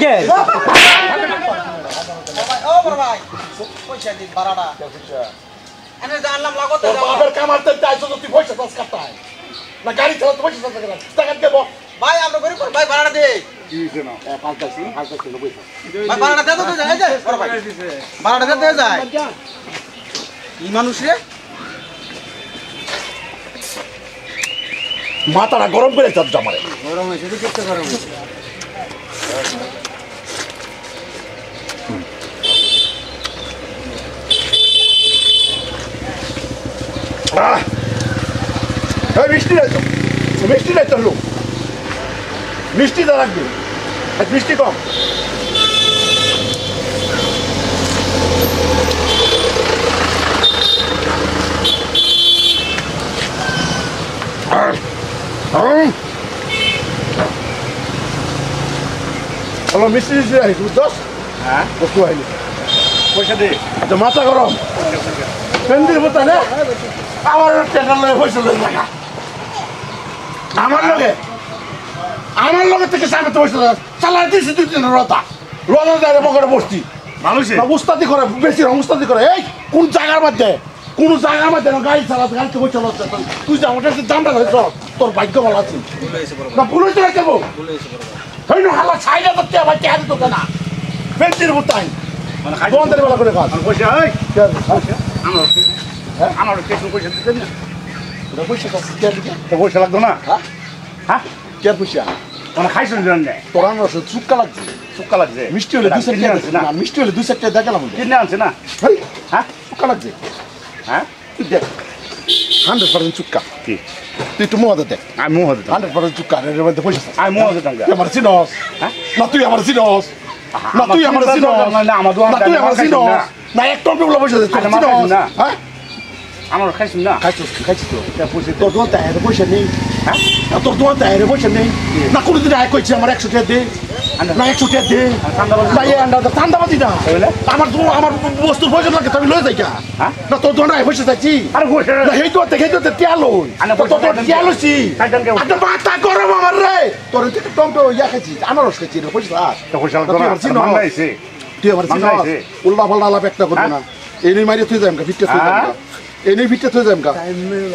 কে ও বড় ভাই পয়সা দিন ভাড়াটা এনে জানলাম লাগতে তোর বাপের কামাতে চাইছো তুই পয়সা চাস কাটাই না গাড়ি চালাতে পয়সা চাস না টাকা দেব ভাই আমরা গরিব ভাই ভাড়াটা দে কি জানো পাল্টাছি পয়সা ভাই ভাড়াটা দে তো যায় যায় বড় ভাই ভাড়াটা দে যায় কি মানুষ রে মাথাটা গরম করে চাপ জামারে গরম হইছে তো কেটে গরম হইছে এই মিষ্টি নাই তো লোক মিষ্টি দা রাখবি এক মিষ্টি কম হ্যালো মিষ্টি দিচ্ছি আইস বুঝছস হ্যাঁ বস্তু আইলি পয়সা দে আচ্ছা মাথা গরম পেন্দির বোতা না আমার টাকা লয়ে পয়সা লয়ে টাকা আমার লগে থেকে সামনে তো পয়সা চালাই দিয়েছি 2-3 রতা রতা দাঁড়ে মগরে বসছি মানুষে উস্তাদি করে বেশি উস্তাদি করে এই কোন জায়গার মধ্যে গাড়ি চালাতে গাড়িতে পয়সা লচ্ছে তুই যা ওটা দামটা ধরেছ তোর ভাগ্য ভালো আছে না ভুল হয়েছে না কেবো হয় না হালা ছাইটা করতে আবার কে হাতে তোকে না পেন্টির বোতাই মানে খাই বন্ধের বেলা করে কাজ পয়সা এই আমার কিছু পয়সা দিতে না পয়সা কাছে কে দিকে তো পয়সা লাগতো না হ্যাঁ কে পয়সা মানে খাইছেন জানেন তোর আনার চুক্কা লাগছে সুক্কা লাগছে মিষ্টি হলে 2 সেকেন্ড আনছে না না মিষ্টি হলে 2 সেকেন্ড দেখালাম কিনে আনছে না হেই হ্যাঁ চুক্কা লাগছে হ্যাঁ তুই দেখ 100% চুক্কা কি তুই একটু মোয়া দেখ আমি মুহ দিতাম 100% চুক্কা এর মধ্যে পয়সা আমি মুহ দিতাম তুই আমার চিনস হ্যাঁ না তুই আমার চিনস না তুই আমার চিনস না আমার দোকান না তুই আমার চিনস না এক টপ টপ পয়সা দে তুই চিনস হ্যাঁ আমার খাইছেন না খাইছিস তো পয়সা তোর দোকান তাই পয়সা নেই হ্যাঁ তোর দোকান তাই পয়সা নেই না কোনদিন আয় কইছি আমার 100 টাকা দে না 100 টাকা দে না এই আন্ডা ঠান্ডাবাজি না আমার বস্তুর পয়সা লাগে তুমি লয়ে যাই না তোর দোকান আয় পয়সা চাইছি আরে পয়সা না এই তো দেখে তো তিয়ালো তোর তিয়ালোছি একটা মাথা গরম আমার রে তোর থেকে টমটো ইয়া খাইছিস আনারস খাইছিস পয়সা তো পয়সা লাগতো না মাংগাইছে তুই আমার চিনস উল্টা পাল্টা আলাপ একটা করবি না এই নিয়ে মারিয়ে তুই যাইম ভিটে তুই যাইম এই নিয়ে ভিটে তুই যাইম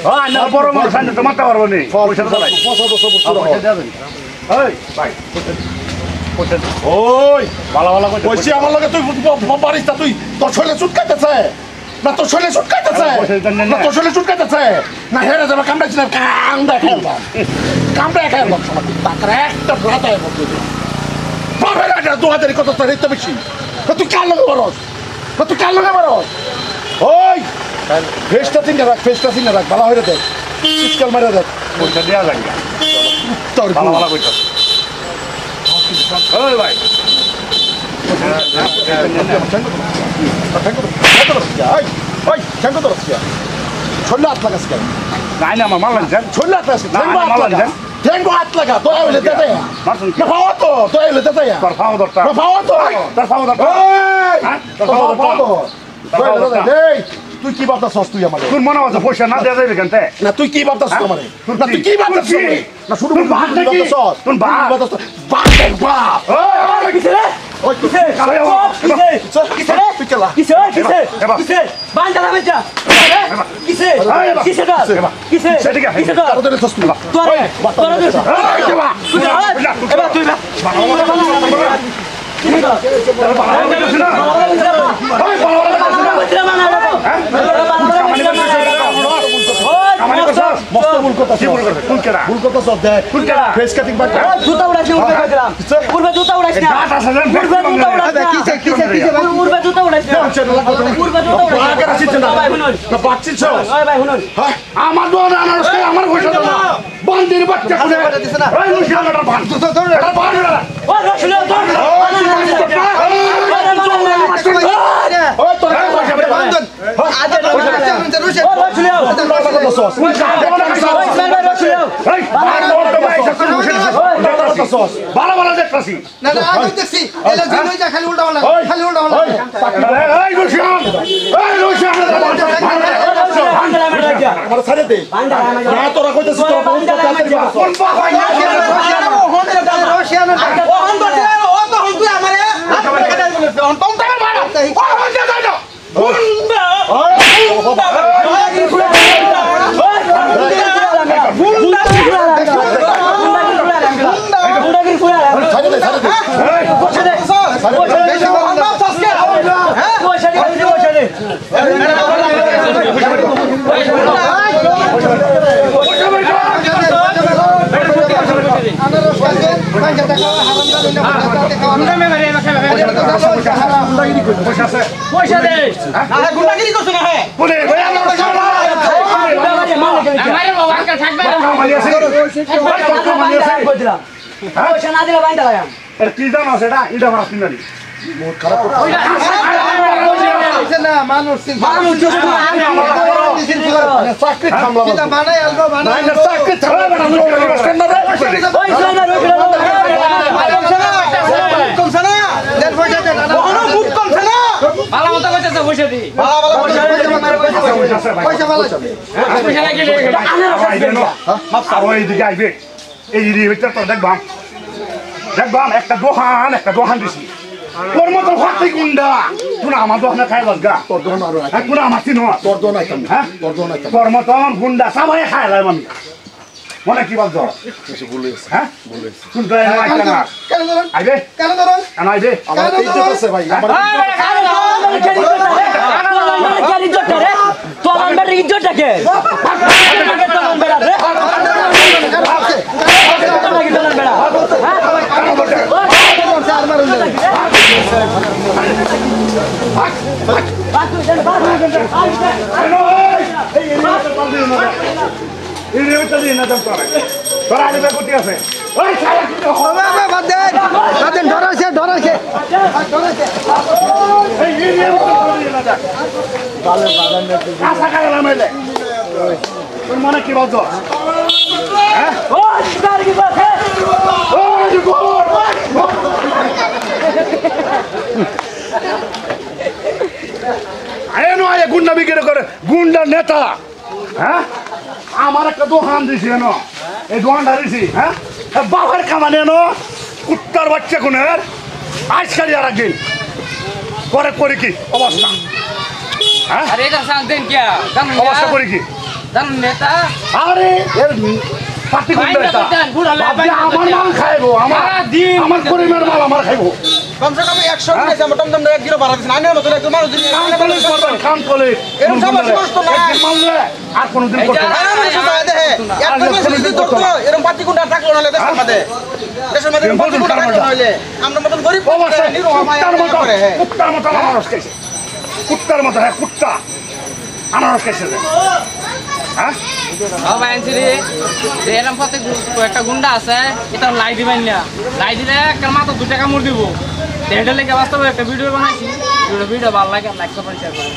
হ্যাঁ না বড় মানুষ আনতে তো মারতে পারবো নি পয়সা চালাই পয়সা দেবেন এই ভাই পয়সা ওই ভালো ভালো করে কইছি আমার লগে তুই পারিস না তুই তোর শরীরে চুটকাইতেছে না তোর শরীরে চুটকাইতেছে না তোর শরীরে চুটকাইতেছে না হেরে যাবে কামড়াইছি না কামড়া খেলবাম তাকে একটা ভ্রাতা বলতে বাপের একটা 2000 কত তোর রেট বেশি তুই কার লগে বরস তুই কার লগে বরস ওই ফেসটা চিনে রাখ ভালো হয়ে দেখ শীতকাল মারে দেখ পয়সা দেওয়া লাগে তোর ভালো ভালো করতে ওই ভাই ছল্লা হাত লাগাস কেন নাই না আমার মাল আনছেন ছল্লা হাত লাগাস মাল আনছেন ঠেঙ্গো হাত লাগা তো হইলে দেতে মারছেন না পাওয়া তো হইলে দেতে তোর ফাও দরটা না পাওয়া তো তোর ফাও দরটা তোর পাওয়া তো তুই কি ভাবতাস তুই আমারে তোর মনে আছে পয়সা না দেওয়া যাবে কেন না তুই কি ভাবতাস আমারে না তুই কি ভাবতাস না শুধু বাপ নাকি তোর বাপ বাপ ওই কিসে রে ওই কিসে কিসে রে তুই কেলা কিসে বান্ডা না বেচা কিসে কিসে দা কিসে কিসে দা তোদের তো তুই তোরে তোরে দে এবার তুই না কিসে দা মস্ত ভুল কথা ভুল কথা সব দেখ ফেস কাটিং বাট জুতা উড়াইছি উড়বে কইলাম উড়বে জুতা উড়াইছি না উড়বে জুতা উড়াইছি কিসে কিসে কিসে উড়বে জুতা উড়াইছি উড়বে জুতা উড়াইছি আগে আসিছ না ভাই শুনুন না বাচ্চিছ ওই ভাই শুনুন আমার দোকানে আনারস খাই আমার পয়সা দাও না বান্দির বাচ্চা কোনে ওই মুশিয়ানাটার ভান ধর এটা ভান ওই রসুল ধর ওই তোর পয়সা দে বান্দন আজ রুশে ওই রসুল ভালো ভালো দেখতেছি না না আজ দেখছি এলা জিনই যা খালি উল্টা হলো খালি উল্টা হলো এই রুশিয়ান আমার ছাড়ে দে না তোরা কইতেছিস তোরা বহুত কথা কোন বাবা রশিয়ান ও তো হন তুই আমার সাইডে দে সাইডে দে এই, পয়সা দে বেশি বড় না আজকে হ্যাঁ পয়সা দে পয়সা দে পয়সা দে আরে গুন্ডাগিরি করছ না হ্যাঁ বলে, ভাই, আমার কাছে না। পয়সা না দিলে বাইন্দা লাগাম এটা কি জানো সেটা? এটা আমার চিন্তা নেই। চাকরি থামলা নাই না চাকরি থামলা না পয়সা না কমছে না দেন পয়সা দেন কোনো মুখ কমছে না ভালো মতো কইতেছে পয়সা দি ভালো ভালো পয়সা পয়সা ভালো পয়সা লাগিলে আর ওই দিকে আইবে এই দিকে তো দেখবাম একটা দোকান দিছি তোর মতো হাতে গুন্ডা তুই আমার দোকানে খাই গা তোর দোকান আরো আছে তুই আমার চিনো তোর দোকান আছে হ্যাঁ তোর দোকান আছে তোর মতন গুন্ডা সবাই খাই লাম আমি মনে কি বলছো কিছু বলেছে হ্যাঁ বলেছে তুই তো কেন ধরুন আইবে কেন ধরুন আইবে আমার তো ইজ্জত আছে ভাই আমার তোমার বেটার ইজ্জতটাকে মনে কি বলছো গুন্ডা বিক্রি করে গুন্ডার নেতা হ্যাঁ আমার একটা দোকান দিছি এনো এই দোকানটা দিছি হ্যাঁ বাবার কামানে এনো উত্তর বাচ্চা কোনের আজকাল আর একদিন পরে করি কি অবস্থা হ্যাঁ আরে এটা সাংদেন কি জানেন অবস্থা করি কি জানেন নেতা আরে এর পার্টি গুন্ডা এটা ভাবছি আমার মাল খাইবো আমার পরিবার মাল আমার খাইবো কমসে কম 100 দিয়েছে আমরা টমটম এক কিলো ভাড়া দিছি আইনের মতো একটু মানুষ দিন কাম করে এরকম সব সমস্ত না আর কোনদিন করতে না। এরকম পার্টি গুন্ডা থাকলো না দেশের মধ্যে দেশের মধ্যে পার্টি গুন্ডা থাকলো নইলে আমরা মতন গরিব অবশ্যই কুত্তার মতো করে হ্যাঁ কুত্তার মতো আনারস খাইছে কুত্তার মতো হ্যাঁ কুত্তা আনারস খাইছে যে। হ্যাঁ ভাই আনছিলি যে এরকম প্রত্যেক একটা গুন্ডা আছে এটা লাই দিবেন না লাই দিলে একটা মাত্র 2 টাকা মুড় দিব এটা লেগে বাস্তবে একটা ভিডিও বানাইছি ভিডিও ভালো লাগে লাইক করবেন শেয়ার করবেন